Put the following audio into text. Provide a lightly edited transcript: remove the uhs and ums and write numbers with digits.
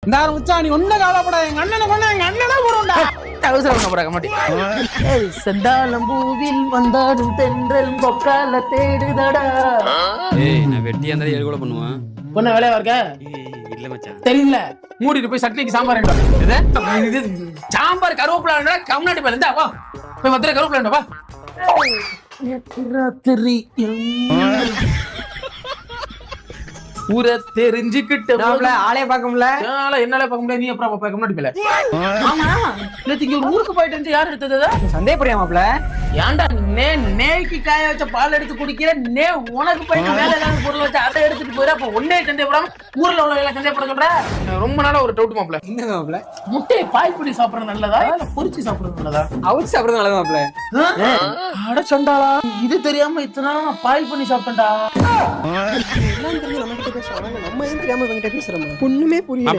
இந்த மச்சா நீ ஒண்ணு கவலைப்படாத, எங்க அண்ணனை கொண்டா எங்க அண்ணனா போடும்டா. அவசரம் போறாங்க மாட்டி. செந்தாளம் பூவில் வந்தாடும் தென்றல் பொக்கால தேடுதடா. ஏய் நான் வெட்டியா இருந்தா ஏழு கூட பண்ணுவேன். பொண்ணு வேலையா இருக்க? இல்ல மச்சான். தெரியல. மூடிட்டு போய் சட்னிக்கு சாம்பார் இது சாம்பார் கருவேப்பிலை கம்நாட்டி பேர் இருந்தா வா போய் மத்திர கருவேப்பிலை வா. ஊரை தெரிஞ்சுக்கிட்டு ஆளே பார்க்க முடியல. என்னால பார்க்க முடியாது. நீ அப்புறம் கம்நாட்டி பேல. ஆமா நேத்து ஒரு ஊருக்கு போயிட்டு வந்து யார் எடுத்தது? சந்தேகப்படியா மாப்ள? ஏன்டா நேய்க்கு காய வச்ச பால் எடுத்து குடிக்கிற நே உனக்கு போயிட்டு வேலை இல்லாத பொருள் வச்சு அதை எடுத்துட்டு போயிட அப்ப ஒன்னே சந்தேகப்படாம ஊர்ல உள்ளவங்க சந்தேகப்பட சொல்ற. ரொம்ப நாளா ஒரு டவுட் மாப்ள. என்ன மாப்ள? முட்டையை பாய் பண்ணி சாப்பிடுறது நல்லதா இல்ல பொரிச்சு சாப்பிடுறது நல்லதா? அவுச்சு சாப்பிடுறது நல்லதா மாப்ள? அட சண்டாளா, இது தெரியாம இத்தனை நாள் நான் பாயில் பண்ணி சாப்பிட்டேன்டா. எல்லாம் தெரிஞ்சு நம்ம கிட்ட பேசுறாங்க, நம்ம ஏன் தெரியாம இவங்க கிட்ட பேசுறோம்? ஒண்ணுமே புரியல.